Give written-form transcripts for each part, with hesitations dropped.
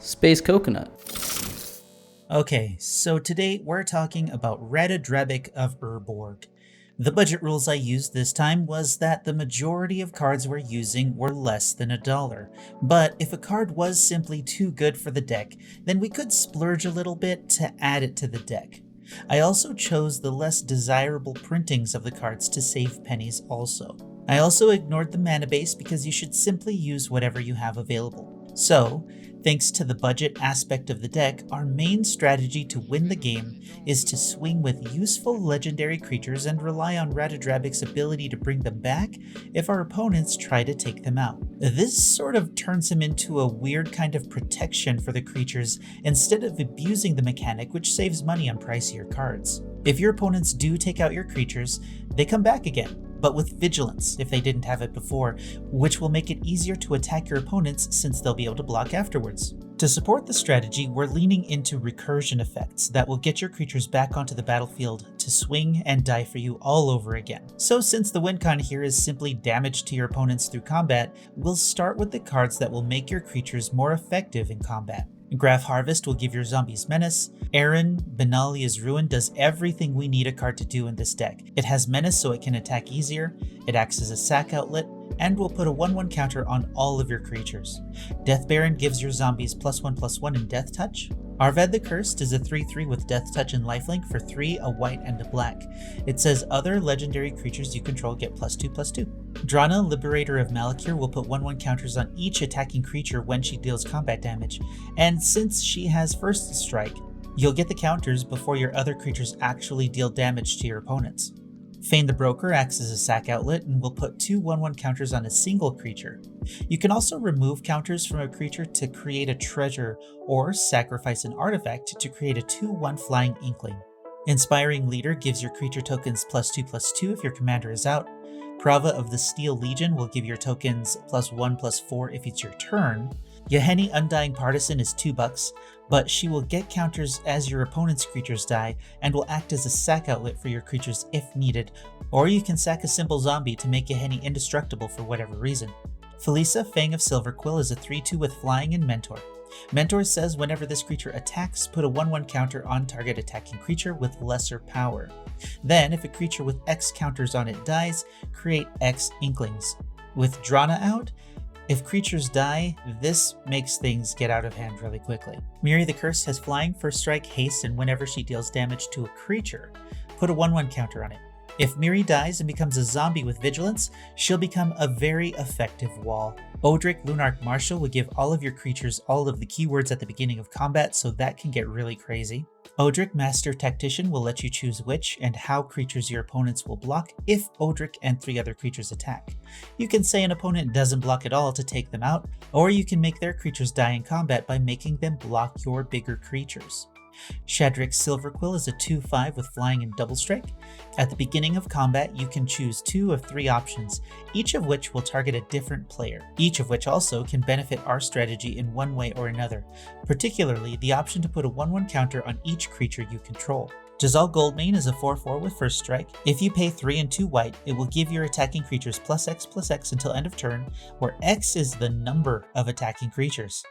Space Coconut. Okay, so today we're talking about Ratadrabik of Urborg. The budget rules I used this time was that the majority of cards we're using were less than $1, but if a card was simply too good for the deck, then we could splurge a little bit to add it to the deck. I also chose the less desirable printings of the cards to save pennies also. I also ignored the mana base because you should simply use whatever you have available. So, thanks to the budget aspect of the deck, our main strategy to win the game is to swing with useful legendary creatures and rely on Ratadrabik's ability to bring them back if our opponents try to take them out. This sort of turns him into a weird kind of protection for the creatures instead of abusing the mechanic, which saves money on pricier cards. If your opponents do take out your creatures, they come back again, but with vigilance if they didn't have it before, which will make it easier to attack your opponents since they'll be able to block afterwards. To support the strategy, we're leaning into recursion effects that will get your creatures back onto the battlefield to swing and die for you all over again. So since the win con here is simply damage to your opponents through combat, we'll start with the cards that will make your creatures more effective in combat. Graph Harvest will give your zombies menace. Aaron, Benalia's Ruin does everything we need a card to do in this deck. It has menace so it can attack easier, it acts as a sack outlet, and will put a 1/1 counter on all of your creatures. Death Baron gives your zombies +1/+1 in Death Touch. Arvad the Cursed is a 3/3 with Death Touch and Lifelink for 3, a white, and a black. It says other legendary creatures you control get +2/+2. Drana, Liberator of Malakir, will put 1/1 counters on each attacking creature when she deals combat damage, and since she has First Strike, you'll get the counters before your other creatures actually deal damage to your opponents. Fane the Broker acts as a sack outlet and will put 2 1/1 counters on a single creature. You can also remove counters from a creature to create a treasure or sacrifice an artifact to create a 2/1 flying inkling. Inspiring Leader gives your creature tokens +2/+2 if your commander is out. Prava of the Steel Legion will give your tokens +1/+4 if it's your turn. Yahenni Undying Partisan is $2, but she will get counters as your opponent's creatures die and will act as a sack outlet for your creatures if needed, or you can sack a simple zombie to make Yahenni indestructible for whatever reason. Felisa, Fang of Silverquill is a 3/2 with Flying and Mentor. Mentor says whenever this creature attacks, put a 1/1 counter on target attacking creature with lesser power. Then, if a creature with X counters on it dies, create X Inklings. With Drana out, if creatures die, this makes things get out of hand really quickly. Miri the Curse has Flying, First Strike, Haste, and whenever she deals damage to a creature, put a 1/1 counter on it. If Miri dies and becomes a zombie with Vigilance, she'll become a very effective wall. Odric, Lunarch Marshal will give all of your creatures all of the keywords at the beginning of combat, so that can get really crazy. Odric, Master Tactician, will let you choose which and how creatures your opponents will block if Odric and 3 other creatures attack. You can say an opponent doesn't block at all to take them out, or you can make their creatures die in combat by making them block your bigger creatures. Shadrick Silverquill is a 2/5 with Flying and Double Strike. At the beginning of combat, you can choose 2 of 3 options, each of which will target a different player, each of which also can benefit our strategy in one way or another, particularly the option to put a 1/1 counter on each creature you control. Jazal Goldmane is a 4/4 with First Strike. If you pay 3 and 2 white, it will give your attacking creatures +X/+X until end of turn, where X is the number of attacking creatures.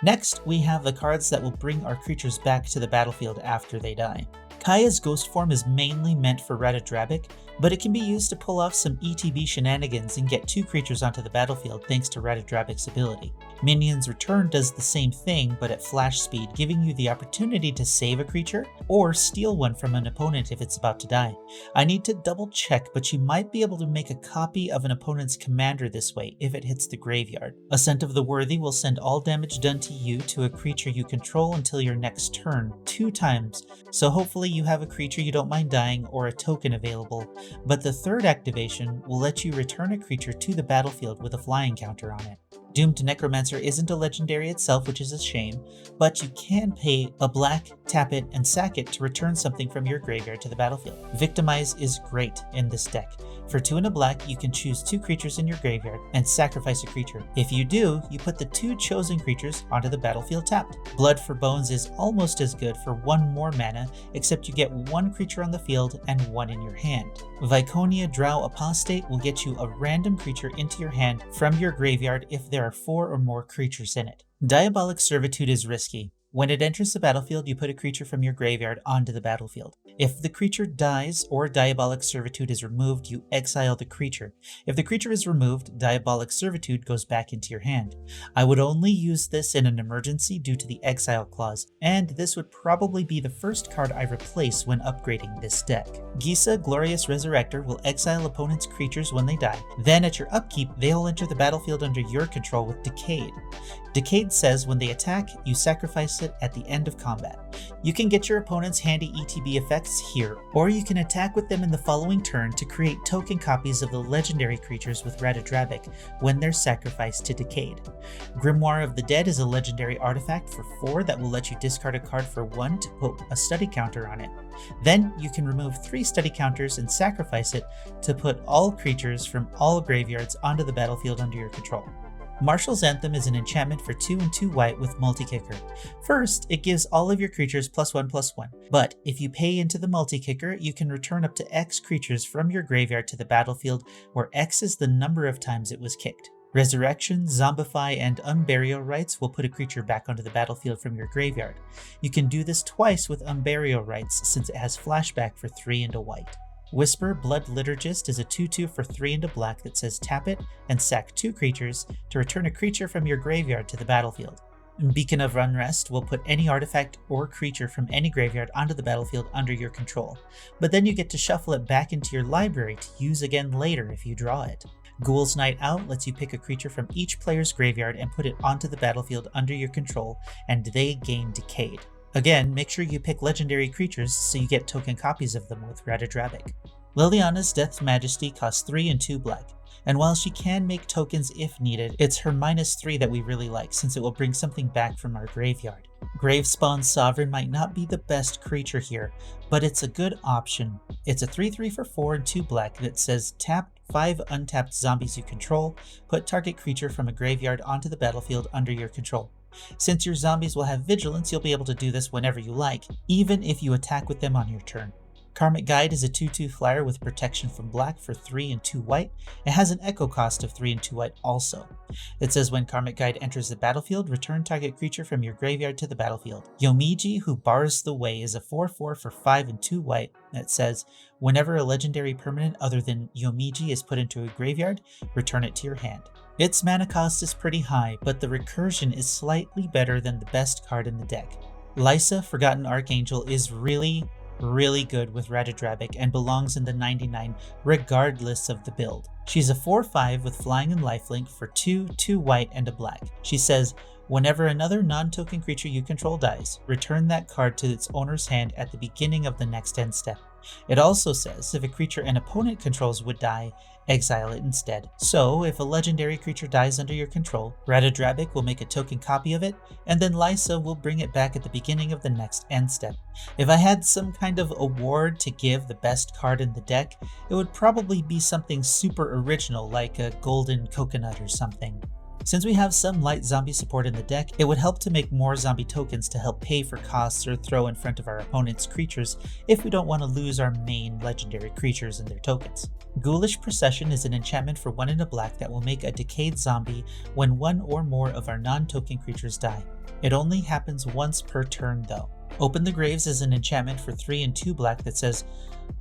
Next, we have the cards that will bring our creatures back to the battlefield after they die. Kaya's Ghost Form is mainly meant for Ratadrabik, but it can be used to pull off some ETB shenanigans and get 2 creatures onto the battlefield thanks to Ratadrabik's ability. Minion's Return does the same thing, but at flash speed, giving you the opportunity to save a creature or steal one from an opponent if it's about to die. I need to double check, but you might be able to make a copy of an opponent's commander this way if it hits the graveyard. Ascent of the Worthy will send all damage done to you to a creature you control until your next turn 2 times, so hopefully you have a creature you don't mind dying or a token available, but the 3rd activation will let you return a creature to the battlefield with a flying counter on it. Doomed Necromancer isn't a legendary itself, which is a shame, but you can pay a black, tap it, and sack it to return something from your graveyard to the battlefield. Victimize is great in this deck. For 2 and a black, you can choose 2 creatures in your graveyard and sacrifice a creature. If you do, you put the 2 chosen creatures onto the battlefield tapped. Blood for Bones is almost as good for 1 more mana, except you get 1 creature on the field and 1 in your hand. Viconia Drow Apostate will get you a random creature into your hand from your graveyard if there are 4 or more creatures in it. Diabolic Servitude is risky. When it enters the battlefield, you put a creature from your graveyard onto the battlefield. If the creature dies or Diabolic Servitude is removed, you exile the creature. If the creature is removed, Diabolic Servitude goes back into your hand. I would only use this in an emergency due to the exile clause, and this would probably be the first card I replace when upgrading this deck. Gisa, Glorious Resurrector, will exile opponent's creatures when they die. Then at your upkeep, they'll enter the battlefield under your control with Decayed. Decayed says when they attack, you sacrifice it at the end of combat. You can get your opponent's handy ETB effects here, or you can attack with them in the following turn to create token copies of the legendary creatures with Ratadrabik when they're sacrificed to Decayed. Grimoire of the Dead is a legendary artifact for 4 that will let you discard a card for 1 to put a study counter on it. Then you can remove 3 study counters and sacrifice it to put all creatures from all graveyards onto the battlefield under your control. Marshal's Anthem is an enchantment for 2 and 2 white with multi-kicker. First, it gives all of your creatures +1/+1, but if you pay into the multi-kicker, you can return up to X creatures from your graveyard to the battlefield, where X is the number of times it was kicked. Resurrection, Zombify, and Unburial Rites will put a creature back onto the battlefield from your graveyard. You can do this twice with Unburial Rites since it has flashback for 3 and a white. Whisper, Blood Liturgist is a 2/2 for 3 and a black that says tap it and sack 2 creatures to return a creature from your graveyard to the battlefield. Beacon of Unrest will put any artifact or creature from any graveyard onto the battlefield under your control, but then you get to shuffle it back into your library to use again later if you draw it. Ghoul's Night Out lets you pick a creature from each player's graveyard and put it onto the battlefield under your control, and they gain Decayed. Again, make sure you pick legendary creatures so you get token copies of them with Ratadrabik. Liliana's Death's Majesty costs 3 and 2 black, and while she can make tokens if needed, it's her -3 that we really like since it will bring something back from our graveyard. Gravespawn Sovereign might not be the best creature here, but it's a good option. It's a 3/3 for 4 and 2 black that says tap 5 untapped zombies you control, put target creature from a graveyard onto the battlefield under your control. Since your zombies will have vigilance, you'll be able to do this whenever you like, even if you attack with them on your turn. Karmic Guide is a 2/2 flyer with protection from black for 3 and 2 white. It has an echo cost of 3 and 2 white also. It says when Karmic Guide enters the battlefield, return target creature from your graveyard to the battlefield. Yomiji, Who Bars the Way, is a 4/4 for 5 and 2 white that says whenever a legendary permanent other than Yomiji is put into a graveyard, return it to your hand. Its mana cost is pretty high, but the recursion is slightly better than the best card in the deck. Lysa, Forgotten Archangel, is really good with Ratadrabik and belongs in the 99 regardless of the build. She's a 4/5 with flying and lifelink for 2, 2 white, and a black. She says, whenever another non-token creature you control dies, return that card to its owner's hand at the beginning of the next end step. It also says if a creature an opponent controls would die, exile it instead. So if a legendary creature dies under your control, Ratadrabik will make a token copy of it, and then Lysa will bring it back at the beginning of the next end step. If I had some kind of award to give the best card in the deck, it would probably be something super original like a golden coconut or something. Since we have some light zombie support in the deck, it would help to make more zombie tokens to help pay for costs or throw in front of our opponent's creatures if we don't want to lose our main legendary creatures and their tokens. Ghoulish Procession is an enchantment for 1 and a black that will make a decayed zombie when 1 or more of our non-token creatures die. It only happens once per turn though. Open the Graves is an enchantment for 3 and 2 black that says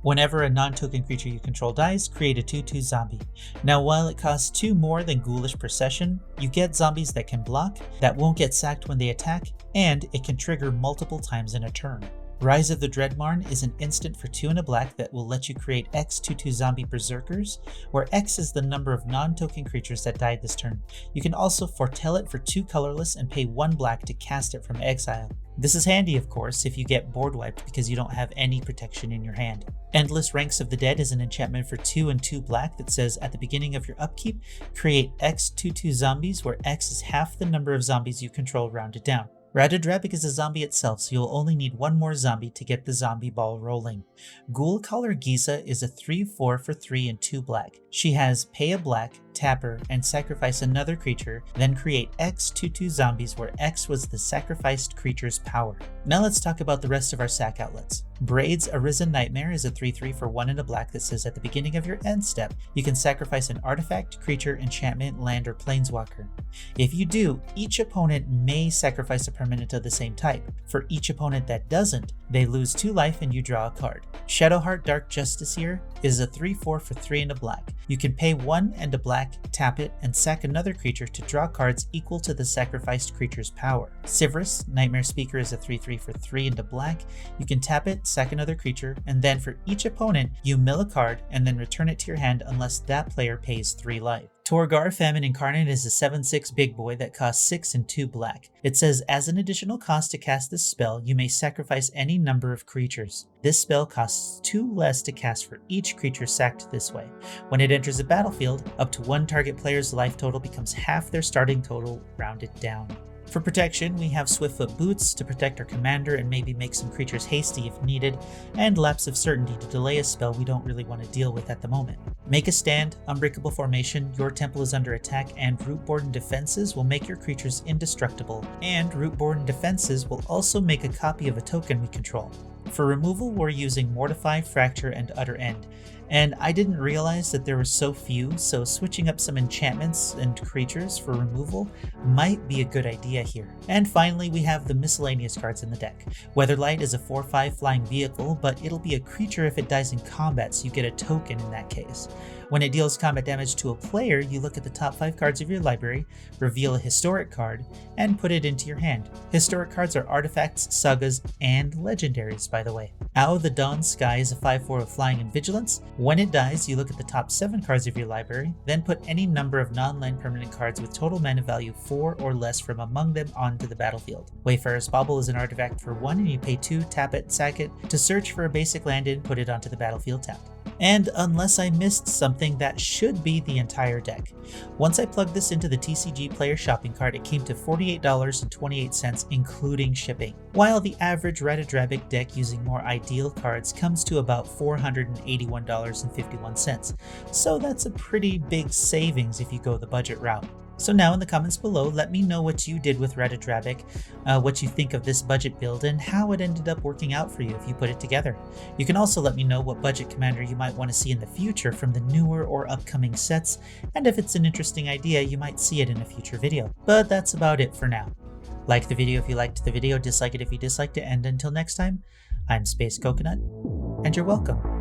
whenever a non-token creature you control dies, create a 2/2 zombie. Now while it costs 2 more than Ghoulish Procession, you get zombies that can block, that won't get sacked when they attack, and it can trigger multiple times in a turn. Rise of the Dreadmarn is an instant for 2 and a black that will let you create X 2/2 zombie berserkers, where X is the number of non-token creatures that died this turn. You can also foretell it for 2 colorless and pay 1 black to cast it from exile. This is handy, of course, if you get board wiped because you don't have any protection in your hand. Endless Ranks of the Dead is an enchantment for 2 and 2 black that says at the beginning of your upkeep, create X 2/2 zombies where X is half the number of zombies you control rounded down. Ratadrabik is a zombie itself, so you'll only need 1 more zombie to get the zombie ball rolling. Ghoul Caller Gisa is a 3/4 for 3 and 2 black. She has pay a black, tap her, and sacrifice another creature, then create X 2/2 zombies where X was the sacrificed creature's power. Now let's talk about the rest of our sack outlets. Braid's Arisen Nightmare is a 3/3 for 1 and a black that says at the beginning of your end step, you can sacrifice an artifact, creature, enchantment, land, or planeswalker. If you do, each opponent may sacrifice a permanent of the same type. For each opponent that doesn't, they lose 2 life and you draw a card. Shadowheart Dark Justiciar is a 3/4 for 3 and a black. You can pay 1 and a black, tap it, and sack another creature to draw cards equal to the sacrificed creature's power. Sivris, Nightmare Speaker, is a 3/3 for 3 and a black. You can tap it, sack another creature, and then for each opponent, you mill a card and then return it to your hand unless that player pays 3 life. Torgar Famine Incarnate is a 7/6 big boy that costs 6 and 2 black. It says, as an additional cost to cast this spell, you may sacrifice any number of creatures. This spell costs 2 less to cast for each creature sacked this way. When it enters the battlefield, up to 1 target player's life total becomes half their starting total, rounded down. For protection, we have Swiftfoot Boots to protect our commander and maybe make some creatures hasty if needed, and Lapse of Certainty to delay a spell we don't really want to deal with at the moment. Make a Stand, Unbreakable Formation, your temple is under attack, and Rootborn Defenses will make your creatures indestructible, and Rootborn Defenses will also make a copy of a token we control. For removal, we're using Mortify, Fracture, and Utter End. And I didn't realize that there were so few, so switching up some enchantments and creatures for removal might be a good idea here. And finally, we have the miscellaneous cards in the deck. Weatherlight is a 4/5 flying vehicle, but it'll be a creature if it dies in combat, so you get a token in that case. When it deals combat damage to a player, you look at the top 5 cards of your library, reveal a historic card, and put it into your hand. Historic cards are artifacts, sagas, and legendaries, by the way. Ow the Dawn Sky is a 5/4 of flying and vigilance. When it dies, you look at the top 7 cards of your library, then put any number of non-land permanent cards with total mana value 4 or less from among them onto the battlefield. Wayfarer's Bauble is an artifact for 1 and you pay 2, tap it, sack it, to search for a basic land and put it onto the battlefield tapped. And unless I missed something, that should be the entire deck. Once I plugged this into the TCG player shopping cart, it came to $48.28 including shipping, while the average Ratadrabik deck using more ideal cards comes to about $481.51. So that's a pretty big savings if you go the budget route. So now in the comments below, let me know what you did with Ratadrabik, what you think of this budget build, and how it ended up working out for you if you put it together. You can also let me know what budget commander you might want to see in the future from the newer or upcoming sets, and if it's an interesting idea, you might see it in a future video. But that's about it for now. Like the video if you liked the video, dislike it if you disliked it, and until next time, I'm Space Coconut, and you're welcome.